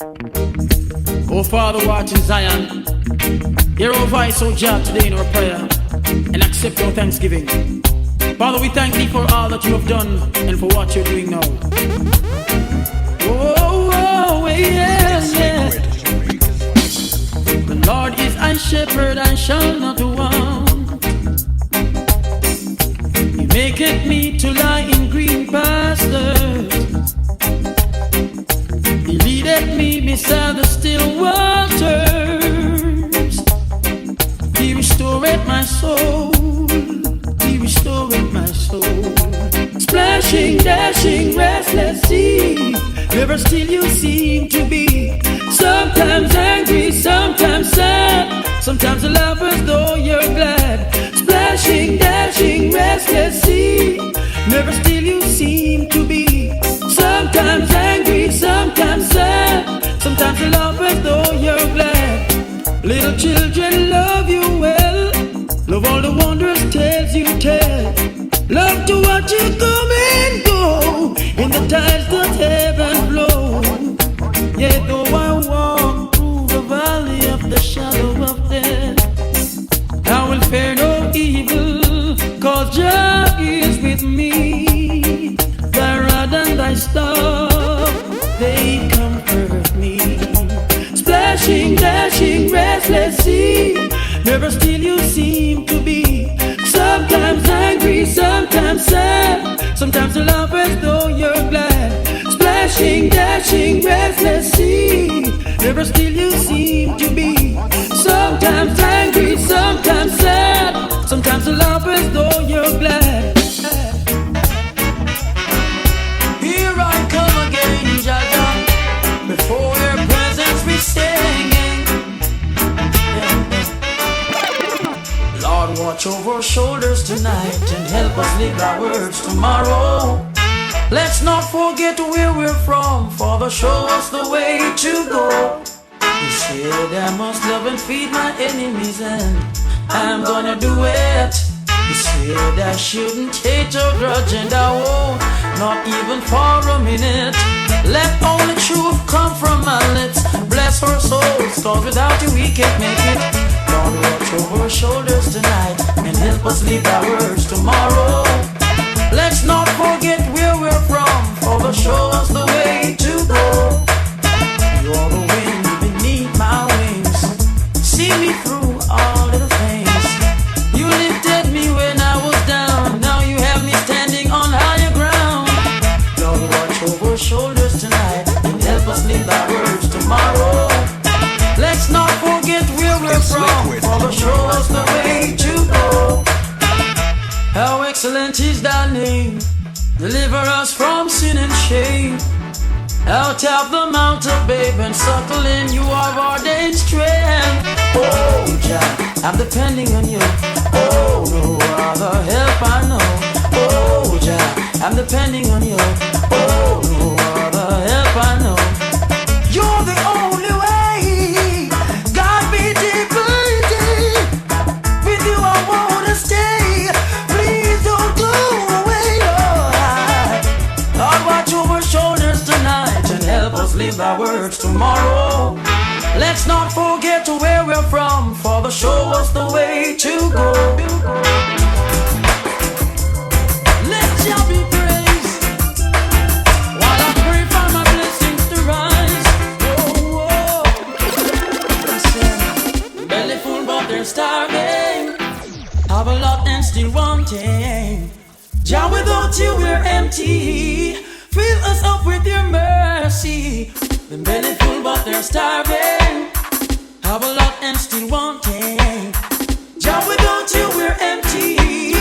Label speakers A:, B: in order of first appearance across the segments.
A: Oh Father, watch in Zion, hear our voice, O Jah, today in our prayer, and accept our thanksgiving. Father, we thank Thee for all that You have done and for what You're doing now. Oh, yes, yes. The Lord is my shepherd, I shall not want. He maketh me to lie in green pastures. He leadeth me beside the still waters. He restoreth my soul. He restoreth my soul. Splashing, dashing, restless sea. Never still you seem to be. Sometimes angry, sometimes sad. Sometimes you laugh as though you're glad. Splashing, dashing, restless sea. Never still you seem to be. Sometimes angry, sometimes sad. Sometimes you laugh as though you're glad. Little children love you well. Love all the wondrous tales you tell. Love to watch you come and go in the tides that heaven blow. Yet though I walk through the valley of the shadow of death, I will fear no evil, 'cause Jah is with me. Thy rod and thy staff, they comfort me. Splashing, dashing, restless sea. Never still you seem to be. Sometimes angry, sometimes sad. Sometimes you laugh as though you're glad. Splashing, dashing, restless sea. Never still you seem to be. Sometimes angry, sometimes sad. Sometimes you laugh as though you're glad. Here I come again, Jah Jah. Before your presence we singing. Lord, watch over our shoulders tonight and help us live our words tomorrow. Let's not forget where we're from. Father, show us the way to go. You said I must love and feed my enemies, and I'm gonna do it. You said I shouldn't hate or grudge, and I won't, not even for a minute. Let only truth come from my lips. Bless our souls, 'cause without you we can't make it. Lord, watch over our shoulders tonight and help us live our words tomorrow. Let's not forget where we're from. Father, show us the way to go. You're the wind beneath my wings. See me through all little things. You lifted me when I was down. Now you have me standing on higher ground. Lord, watch over our shoulders tonight and help us live our words tomorrow. Let's not forget where we're from. Father, show us the way to go. How excellent is thy name. Deliver us from sin and shame. Out of the mountain, babe, and suckle in. You are our ordained strength. Oh, Jah, I'm depending on you. Oh, no other help I know. Oh, Jah, I'm depending on you. Oh, no other help I know. You're the only way. God be deep. With you I wanna stay. Please don't go away, Lord. Lord, watch over shoulders tonight and help us live our words tomorrow. Let's not forget where we're from. Father, show us the way to go. Let Jah be praised while I pray for my blessings to rise. Oh, oh. Listen, belly full but they're starving. Have a lot and still wanting. Jah, without you we're empty. Fill us up with your mercy. The belly full but they're starving. Have a lot and still wanting. Jah, without you we're empty.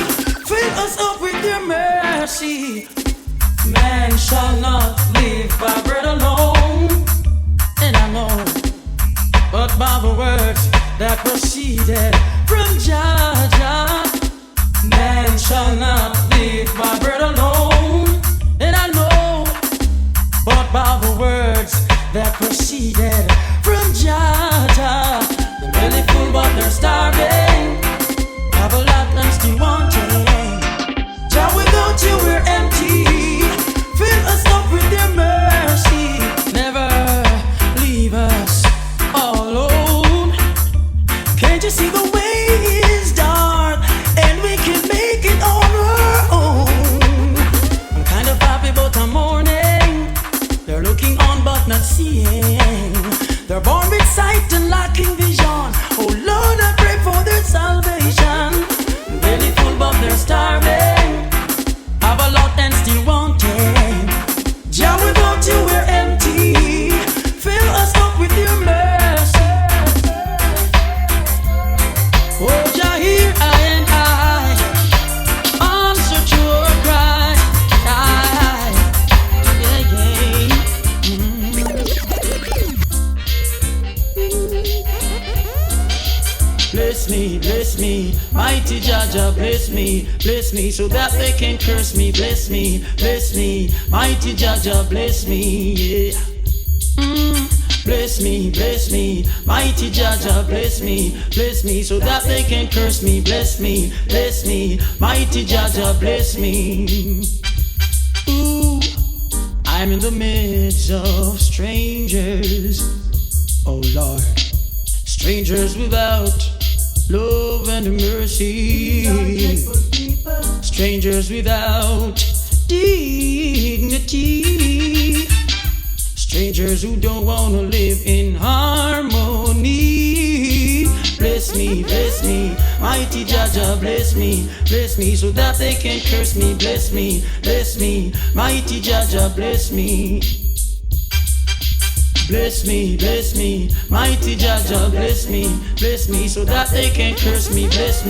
A: Fill us up with your mercy. Man shall not live by bread alone, and I know, but by the words that proceeded from Jah Jah. Man shall not live by bread alone, and I know, but by the words that proceeded from Jah Jah. The belly full but they're starving. Have a lot and still wanting. Jah, without you we're empty. Fill us up with your mercy. Never leave sight and lacking vision. Oh Lord, I pray for their salvation. Belly full but they're starving. Have a lot and still wanting. Jah, without you we're empty. Fill us up with your mercy. Oh Jah, here I and I answer to your cry. Bless me, mighty Jah, bless me, so that they can curse me. Bless me, mighty Jah, bless me, yeah. Bless me, mighty Jah, bless me, so that they can curse me. Bless me, mighty Jah, bless me. Ooh, I'm in the midst of strangers, oh Lord, strangers without love and mercy, strangers without dignity, strangers who don't want to live in harmony. Bless me, mighty Jah, bless me, so that they can curse me. Bless me, mighty Jah, bless me. Bless me, mighty Jah, bless me, so that they can curse me. Bless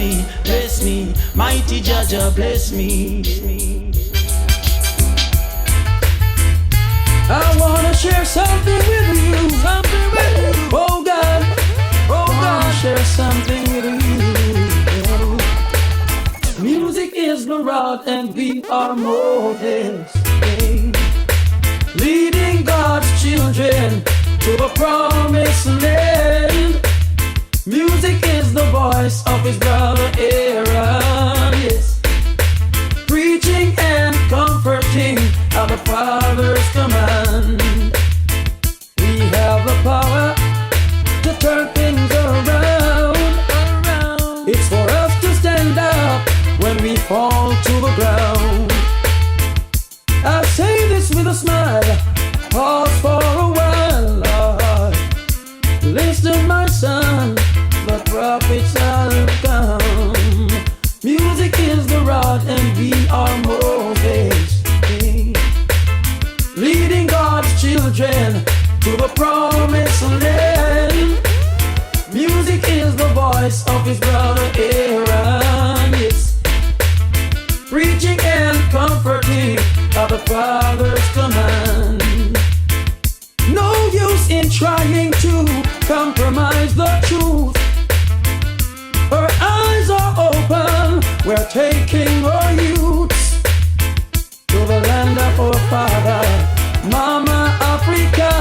A: me, mighty Jah, bless me. I wanna share something with you, oh God, share something with you. Music is the rod and we are Moses, leading God's children to the promised land. Music is the voice of his brother Aaron, yes, preaching and comforting at the Father's command. We have the power to turn things around. It's for us to stand up when we fall to the ground. I say this with a smile, pause for a while, Lord. Listen, my son, the prophets have come. Music is the rod and we are Moses, leading God's children to the promised land. Music is the voice of his brother Aaron, yes, preaching and comforting at the Father's command. No use in trying to compromise the truth. Our eyes are open, we're taking our youths to the land of our father, Mama Africa.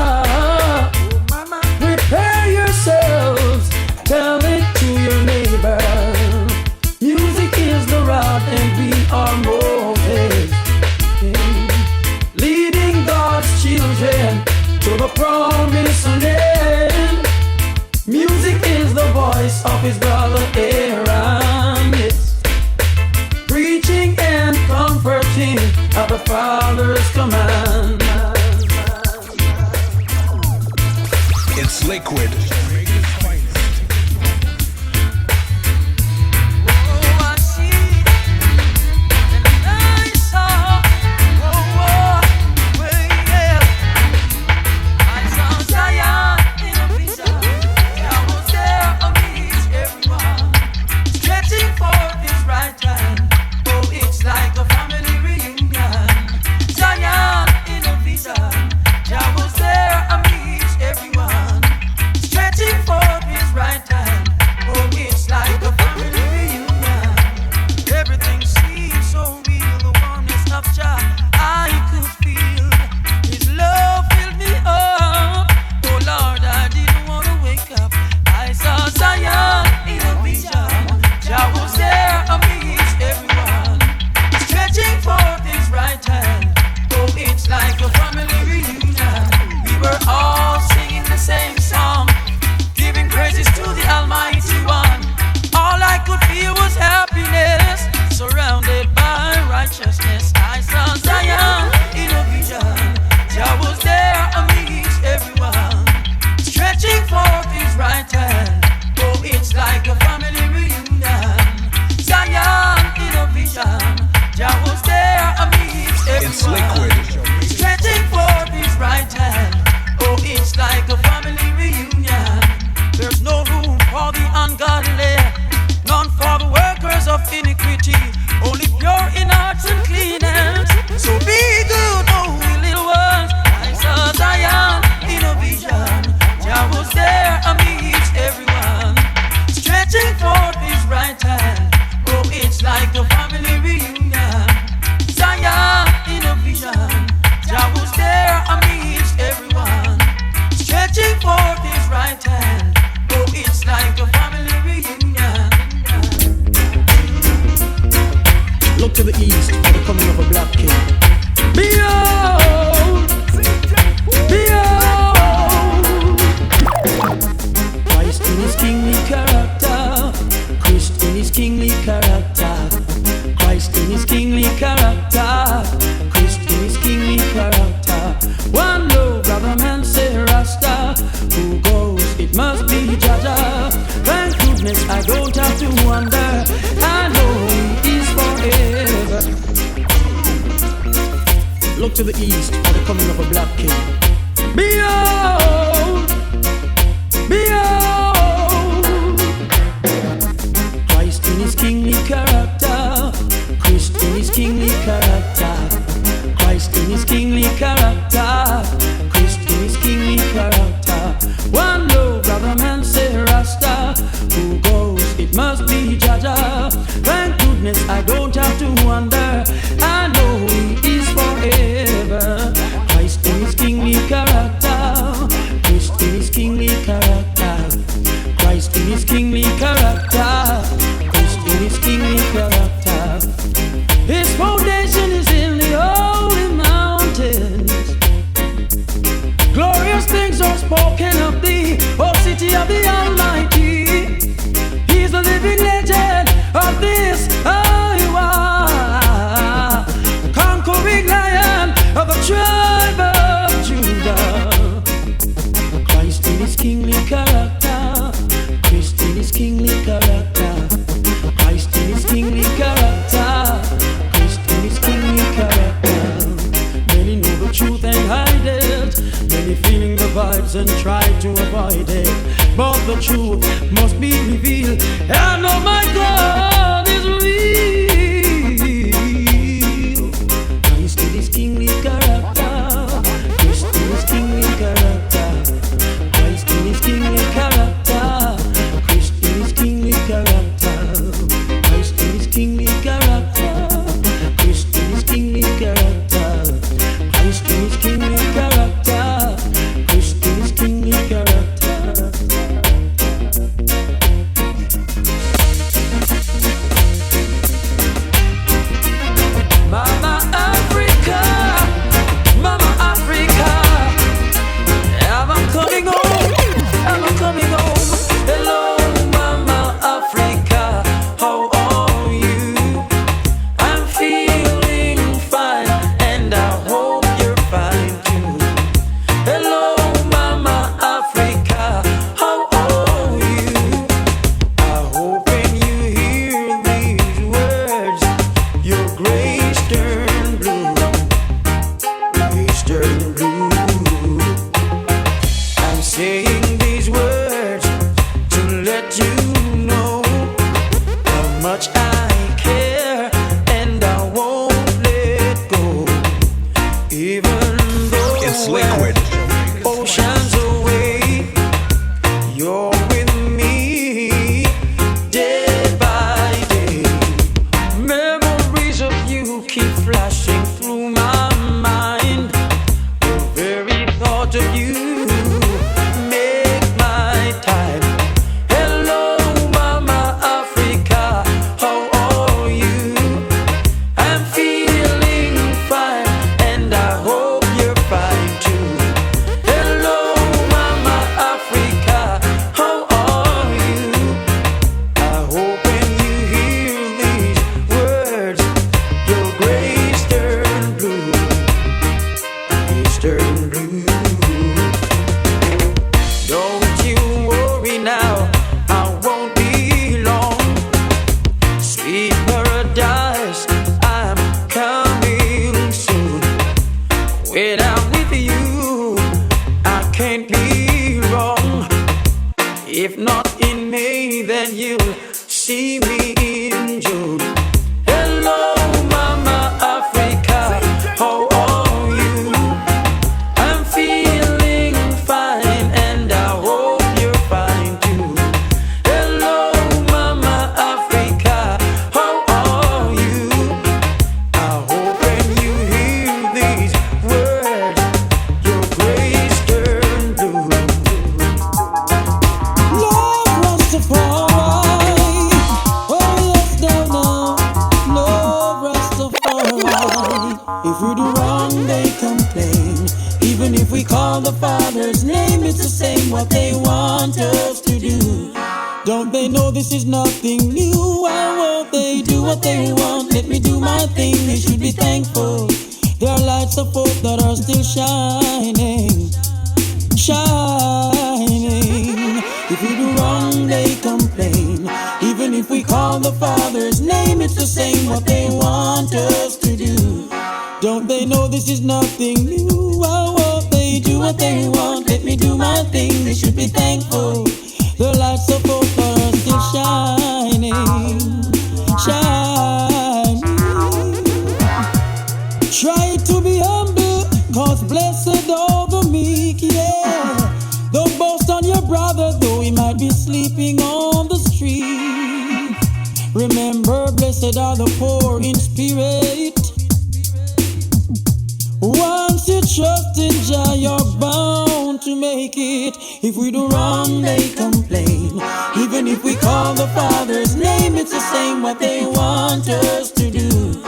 A: Prepare yourselves, tell it to your neighbor. Music is the rod and we are Moses, leading God's children to the promised land. Music is the voice of his brother Aaron, yes, preaching and comforting at the Father's command.
B: It's liquid.
A: Zion in a vision, Jah was there amidst everyone, stretching wonder. I know He is forever. Look to the east for the coming of a black king. Behold, behold, Christ in His kingly character, Christ in His kingly character, Christ in His kingly character, Christ in His kingly character. One low brother man say Rasta, who goes it must be Jaja. Thank goodness I don't have to wonder. I know He is forever. Christ in His kingly character, Christ in His kingly character, Christ in His kingly character, Christ in His kingly character. His foundation is in the holy mountains. Glorious things are spoken of thee, O city of the Almighty. He's the living legend of this, oh you are, conquering lion of the tribe of Judah. Christ in His kingly character, Christ in His kingly character, Christ in His kingly character, Christ in His kingly character. Many know the truth and hide it, many feeling the vibes and try to avoid it, but the truth must be revealed. I know my God is real. Christ in His kingly character, Christ in His kingly character, Christ in His kingly character, Christ in His kingly character, Christ in His kingly character, Christ in His kingly character, Christ in His kingly character, Christ in His kingly character. Mama Africa, Mama Africa, am I coming home? Am I coming home? Hello, Mama Africa, how are you? I'm feeling fine, and I hope you're fine too. Hello, Mama Africa, how are you? I hope when you hear these words, your grace turn blue, grace turn blue. I'm saying these words to let you know how much I care, and I won't let go, even though
B: It's liquid.
A: oceans away, you're with me day by day. Memories of you keep flashing through my mind. The very thought of you make my time. Hello, Mama Africa, how are you? I'm feeling fine, and I hope you're fine too. Hello, Mama Africa, how are you? I hope when you hear these words, your grace turn blue, grace turn blue. Don't you worry now, I won't be long. Sweet paradise, I'm coming soon. When I'm with you, I can't be wrong. If not in May, then you'll see me in June. Hello, Mama Africa, how are you? I'm feeling fine, and I hope you're fine too. Hello, Mama Africa, how are you? I hope when you hear these words, your grace turn blue. Love Rastafari, oh yes, down now. Love Rastafari. If we do wrong, they complain. Even if we call the Father's name, it's the same what they want us to do. Don't they know this is nothing new? Why won't they do what they want? Let me do my thing, they should be thankful. There are lights of hope that are still shining, shining. If we do wrong, they complain. Even if we call the Father's name, it's the same what they want us to do. Don't they know this is nothing new? Oh, they do what they want, let me do my thing. They should be thankful. The lights of hope are still shining, shining. Try to be humble, cause blessed are the meek, yeah. Don't boast on your brother, though he might be sleeping on the street. Remember, blessed are the poor in spirit. Once you trust in Jah, you're bound to make it. If we do wrong, they complain. Even if we call the Father's name, it's the same what they want us to do.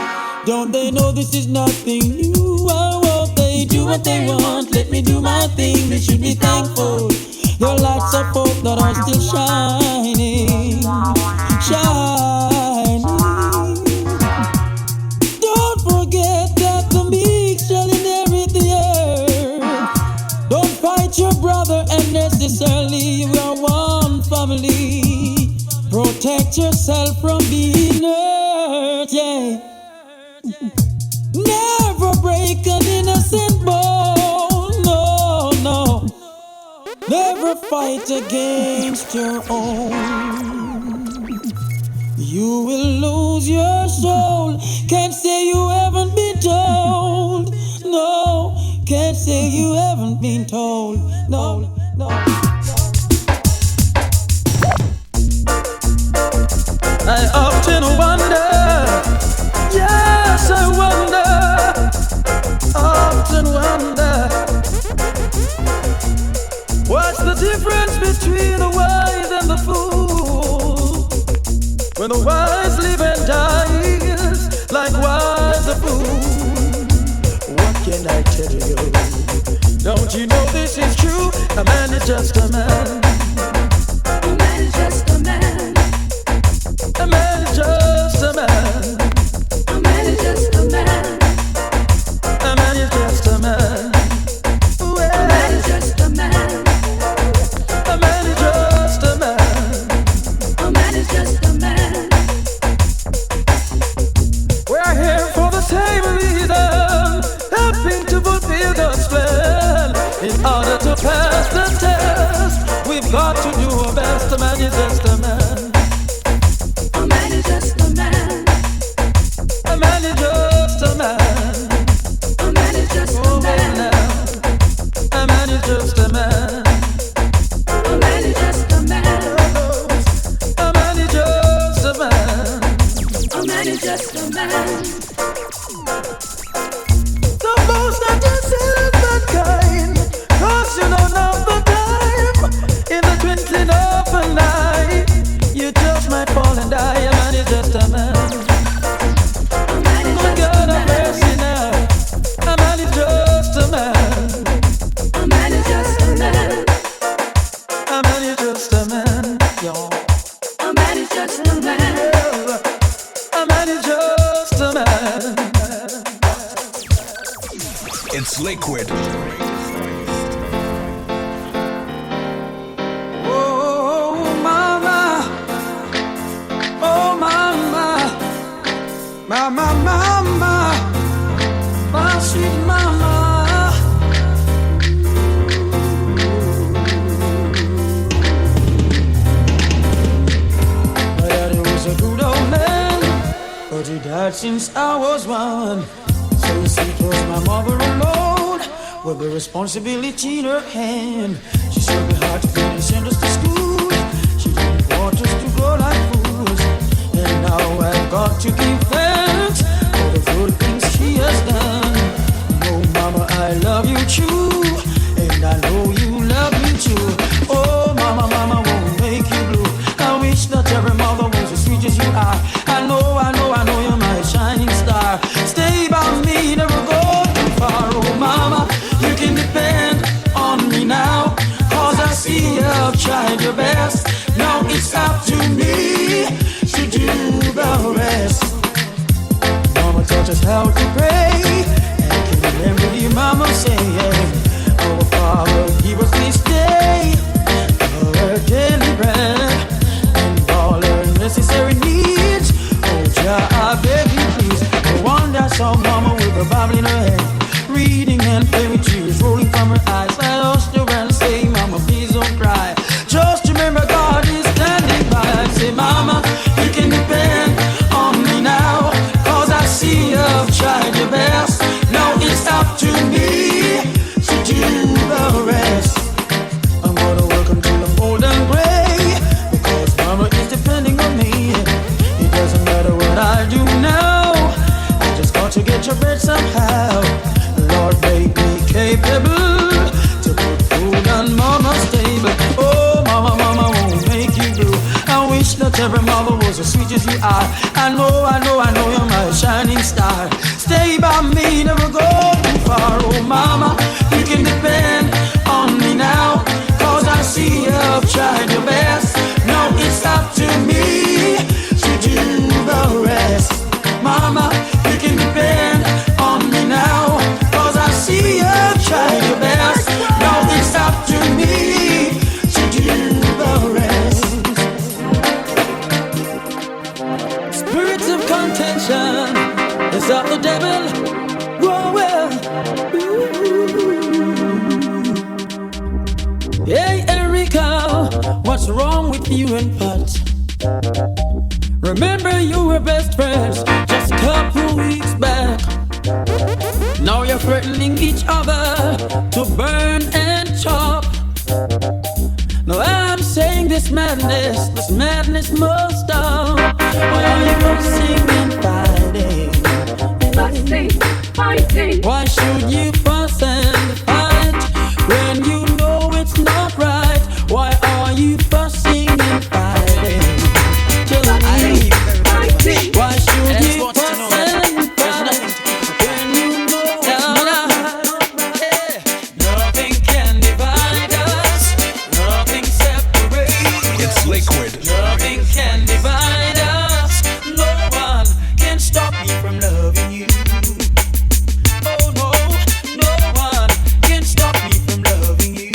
A: Don't they know this is nothing new? Oh, they do what they want, let me do my thing. They should be thankful. The lights of hope that are still shining, shining. Don't forget that the meek shall inherit the earth. Don't fight your brother unnecessarily. We are one family. Protect yourself from being hurt, yeah. Never break an innocent bone, no, no. Never fight against your own. You will lose your soul. Can't say you haven't been told. No, can't say you haven't been told. No, no. I often wonder, yes, I wonder, often wonder, what's the difference between the wise and the fool? When the wise live and dies, likewise the fool. What can I tell you? Don't you know this is true? A man is just a man. A man is just a man. A man is just a man. A man is just a man. A man is just a man. A man is just a man. A man is just a man. A man is just a man. We're here for the same reason, helping to fulfill God's plan. In order to pass the test, we've got to do our best. A man is just a man. A man is just a man. A man is just a man. A man is just a man. A man is just a man. A man is just a man. A man is just a man. A man is just a man. Suppose that you say mankind, 'cause you don't know the time. In the twinkling of an eye, you just might fall and die. A man is just a man. A man is just a man. Mercy now. A man is just a man. A man is just a man. A man is just a man, y'all. A man is just a man. A man is just a man.
B: It's liquid.
A: Oh, mama. Oh, mama. Mama, mama. My sweet mama. My daddy was a good old man, but he died since I was one. So you see, it was my mother alone, with the responsibility in her hand. She struggled hard to feed and send us to school. She didn't want us to grow like fools. And now I've got to give thanks for the good things she has done. Oh, mama, I love you true, and I know you love me too. Oh, mama, mama won't make you blue. I wish that every mother was as sweet as you are. I know you're my shining star. Stay by me, never go too far. Oh, mama, you can depend on me now, 'cause I see you've tried your best. Now it's up to me to do the rest. Mama taught us how to pray, and can remember the mama saying, "Our Father, give us this day our daily bread, and all our necessary needs. every mother was as sweet as you are. I know you're my shining star. Stay by me, never go too far. Oh mama, you can depend on me now, 'cause I see you've tried your best. Now it's up to me to do the rest. Mama, you can depend on me now, 'cause I see you've tried your best. Now it's up to me to do the rest. Spirits of contention is of the devil. Whoa, well. Hey, Erica, what's wrong with you and Pat? Remember you were best friends just a couple weeks back. Now you're threatening each other to burn and chop. Now I'm saying this madness must stop. Why are you fussing and fighting? Fighting. Why should you fuss and fight when you know it's not right? Why are you fussing and fighting? Tell me, why should you fuss and fight when you know it's not right? Nothing can divide us, nothing separates.
B: It's liquid.
A: Nothing can divide us. No one can stop me from loving you. Oh no, no one can stop me from loving you.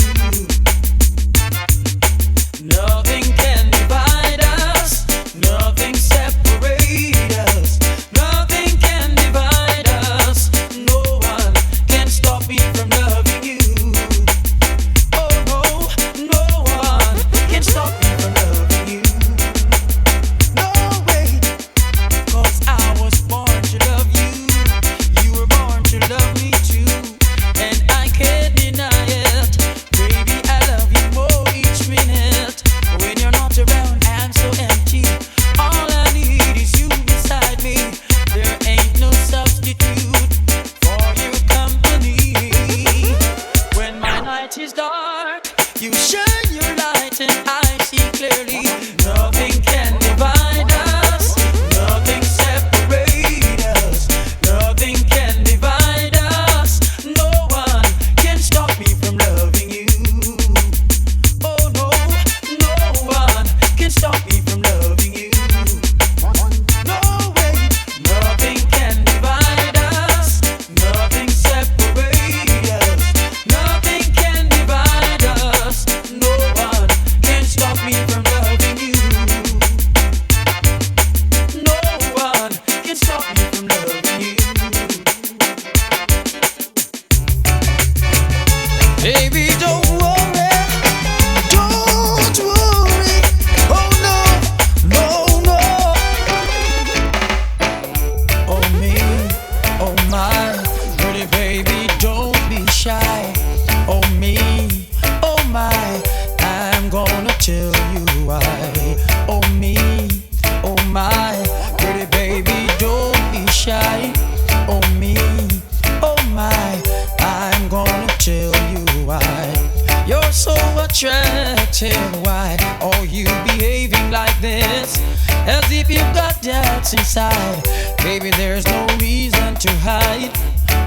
A: Nothing can divide us. Nothing separate us. Nothing can divide us. No one can stop me from loving you. Oh no, no one can stop me from loving you. No way, 'cause I was born to love you. You were born to love me too, and I can't deny it. Baby, I love you more each minute. When you're not around, I'm so empty. All I need is you beside me. There ain't no substitute for your company. When my night is dark, you shine your light and I see clearly. Nothing can divide us, nothing separate us. Nothing can divide us. No one can stop me from loving you. Oh no, no one can stop me from loving you. No way, nothing can divide us. Nothing separate us. Nothing can divide us. No one can stop me from loving you. No one can stop me from loving you. Baby, don't worry, don't worry. Oh no, no, no. Oh me, oh my, pretty baby, don't be shy. Oh me, oh my, I'm gonna tell you why. Oh me, oh my, pretty baby, don't be shy. Oh me, oh my, I'm gonna tell you why. You're so attractive, why are you behaving like this? As if you've got doubts inside. Baby, there's no reason to hide.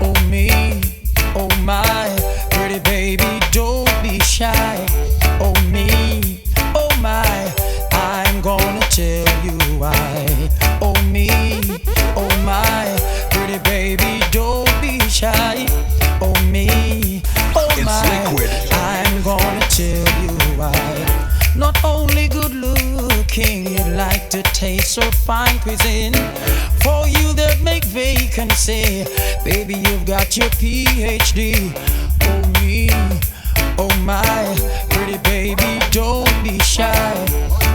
A: Oh me, oh my, pretty baby, don't be shy. Oh me, oh my, I'm gonna tell you why. Oh me, oh my, pretty baby, don't be shy. Oh me, oh
B: It's
A: my,
B: liquid.
A: I'm gonna tell you why. Not only good looking, you like to taste so fine cuisine. For you that make vacancy, baby, you've got your PhD. Oh me, oh my, pretty baby, don't be shy.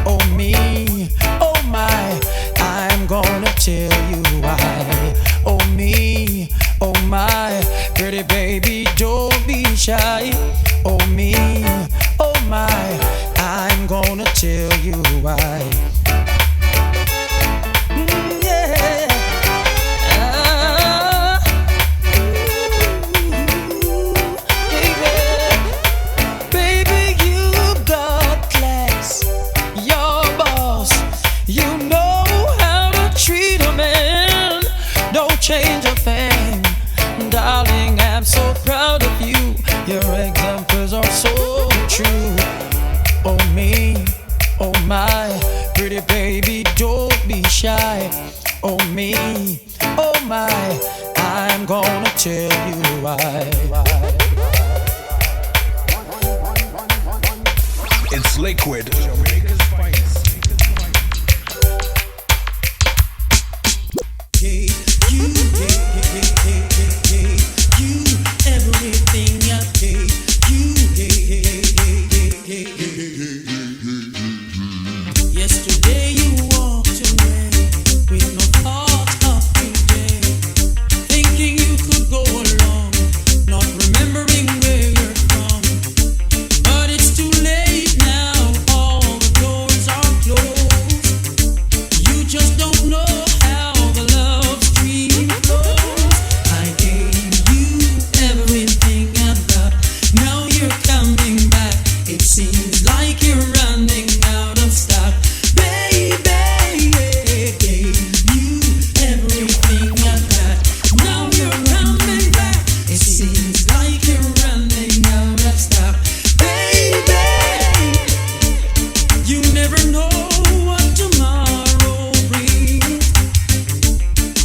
A: Oh me, oh my, I'm gonna tell you why. Oh me, oh my, pretty baby, don't be shy. Oh me, oh my, I'm gonna tell you why. Yeah. Baby, you've got class. Your boss me. Oh my, I'm gonna tell you why.
B: It's Liquid, Jamaica's finest.
A: You, everything I gave you. Yesterday you walked away with no thought of today, thinking you could go along, not remembering where you're from. But it's too late now, all the doors are closed. You just don't know how the love stream flows. I gave you everything I've got, now you're coming back. It seems like you're running out of stock. Baby, gave you everything I've got, now you're coming back. It seems like you're running out of stock. Baby, you never know what tomorrow brings.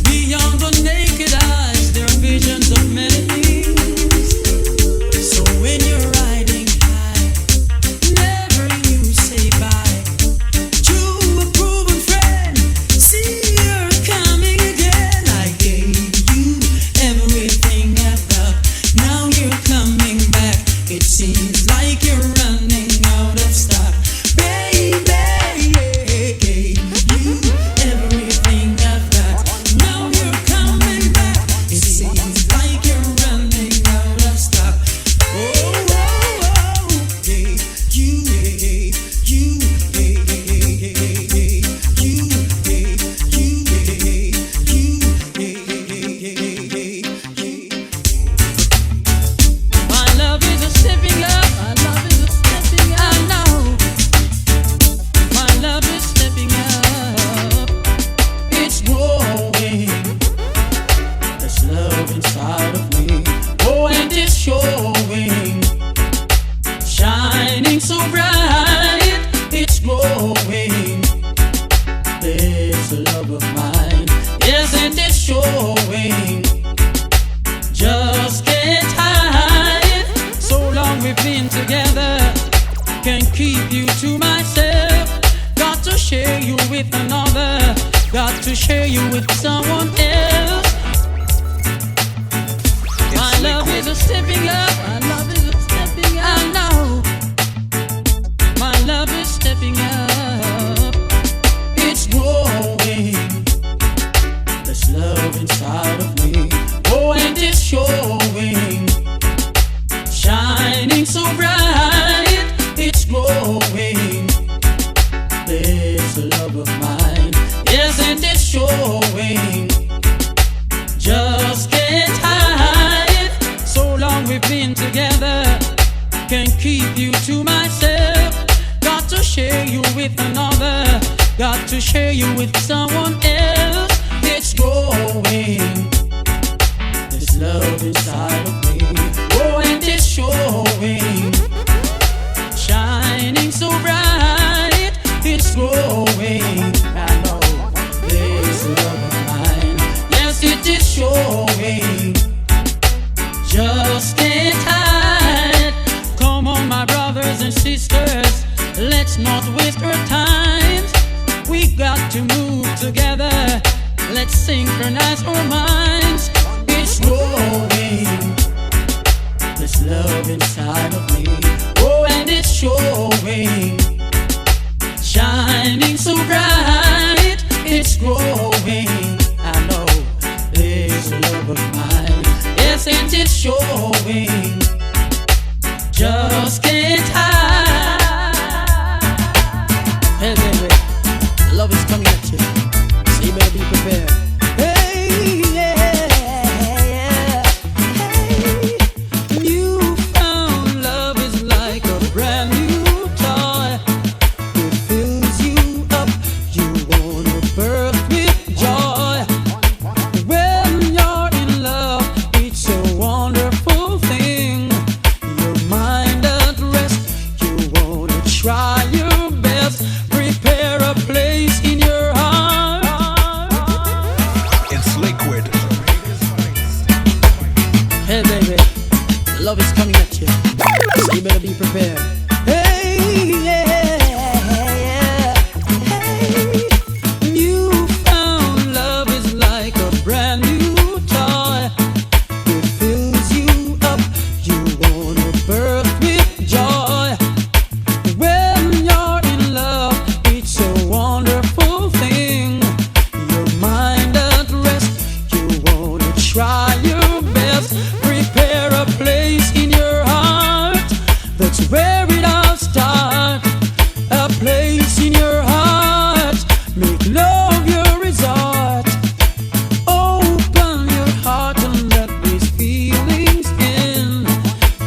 A: Beyond the naked eyes, there are visions of many things. So when you're riding high, never you say bye to a proven friend. See, you're coming again. I gave you everything I've got, now you're coming back. It seems like you're running out of stock. Baby, gave you everything I've got, now you're coming back. It seems like you're running out of stock. Oh, gave you, my love is a stepping up. My love is a stepping up. I know. My love is stepping up. It's growing. There's love inside of me. Oh, and it's showing. Shining so bright. It's growing. There's a love of mine. Yes, and it's showing. Just can't hide. So long we've been together, can't keep you to myself. Got to share you with another, got to share you with someone else. My love is a stepping up. My love is a stepping up. I know. My love is stepping up. It's growing. There's love inside of me. Oh, and it's showing. Shining so bright. It's growing. There's a love of mine. Yes, and it's showing. Just can't hide. So long we've been together, can't keep you to myself. Got to share you with another, got to share you with someone else. It's growing. There's love inside of me. Oh, and it's showing. Shining so bright. It's growing. I know there's love of mine. Yes, it is showing. Just can't hide. Come on, my brothers and sisters, let's not waste our time. We got to move together. Let's synchronize our minds. It's growing. There's love inside of me. Oh, and it's showing. Shining so bright. It's growing. I know there's a love of mine. Yes, and it's showing. Just can't hide. Hey, baby, love is coming at you, so you better be prepared. Hey, yeah, yeah. Hey, you found love is like a brand new toy. It fills you up, you wanna burst with joy. When you're in love, it's a wonderful thing. Your mind at rest, That's where it all starts. A place in your heart. Make love your resort. Open your heart and let these feelings in.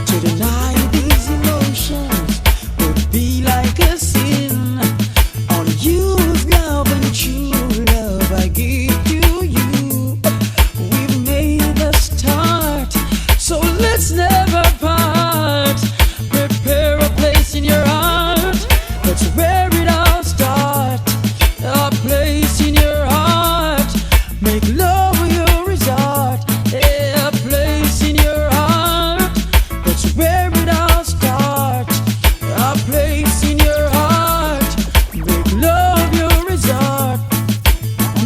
A: To deny these emotions would be like a sin. On you's love and true love I give to you. We've made the start, so let's never part. Prepare a place in your heart. That's where it all starts. A place in your heart. Make love your resort. A place in your heart. That's where it all starts. A place in your heart. Make love your resort.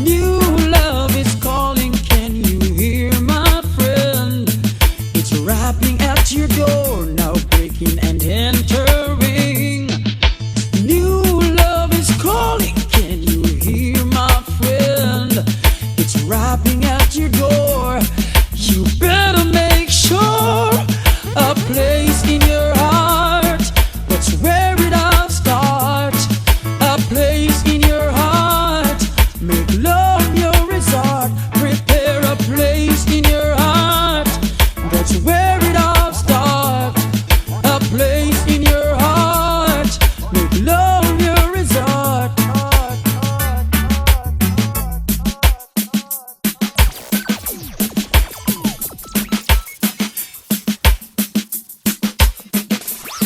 A: New love is calling. Can you hear, my friend? It's rapping at your door now, breaking and entering. New love is calling. Can you hear, my friend? It's rapping at your door. You better make sure a place in your heart. That's where it all starts. A place in your heart. Make love your resort. Prepare a place in your heart. That's where it all starts. A place in your heart. Make love your resort.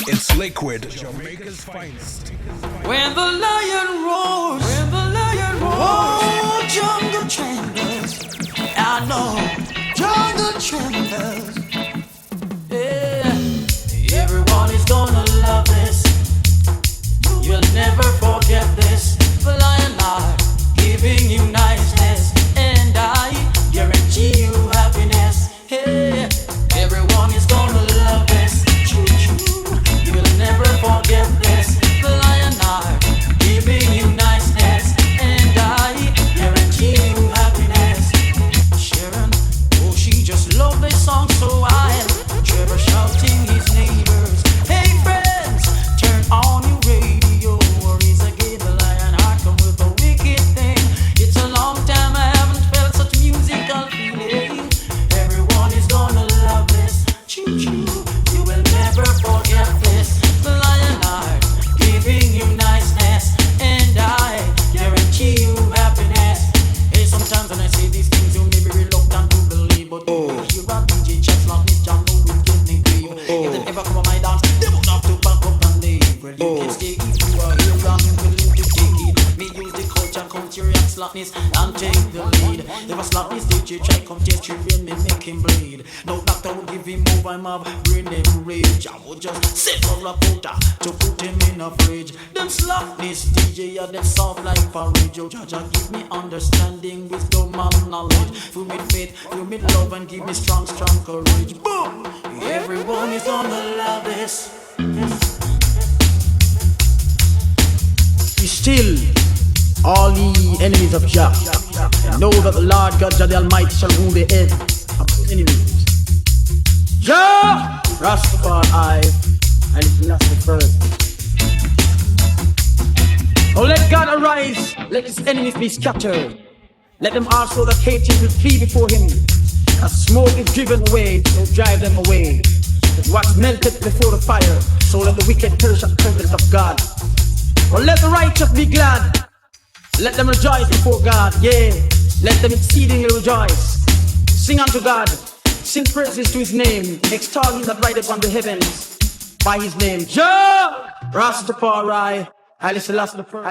B: It's liquid. Jamaica's finest.
A: When the lion roars, oh, jungle trembles. I know, jungle trembles. Yeah, everyone is gonna love this. You'll never forget this. The lion heart giving you niceness, and I guarantee you happiness. Hey, everyone is gonna love this. Choo choo, you'll never forget this. The lion heart giving you niceness, and I guarantee you happiness. Sharon, oh, she just loved this song so wild. Trevor shouting his neighbors, hey friends, turn on your radio, or is again the lion heart come with a wicked thing. It's a long time I haven't felt such musical feeling. Everyone is gonna love this. Choo choo, you will never forget this. The lion heart giving you niceness, and I guarantee you happiness. Hey, sometimes when I say these things, you may be reluctant to believe, but if you hear a DJ checks like me, John know it's getting grave. If they ever come on my dance, they won't have to back up and leave. Well, you can stay if you are here and willing to take it. Me use the culture, culture and slackness and take the lead. If a slackness DJ try come test you, then me make him bleed. No doctor will give him move, I'm up, brain them rage. I would just sit for a quota to put him in a fridge. Them slackness DJ, yeah, them soft like porridge. Oh, Jaja, give me understanding, wisdom and knowledge. Fill me faith, fill me love, and give me strong, strong courage. Boom! Everyone is gonna love this. Be still, all the enemies of Jah. Know that the Lord God, Jah the Almighty, shall rule the end of his enemies. Jah, Rastafari, and it's not the first. Oh, let God arise, let his enemies be scattered. Let them also that hate him will flee before him. As smoke is driven away, so drive them away. As wax melted before the fire, so let the wicked perish at the presence of God. Well, let the righteous be glad. Let them rejoice before God, yeah. Let them exceedingly rejoice. Sing unto God, sing praises to his name. Extol him that rideth upon the heavens by his name. Jah, Rastafari, Haile Selassie the First.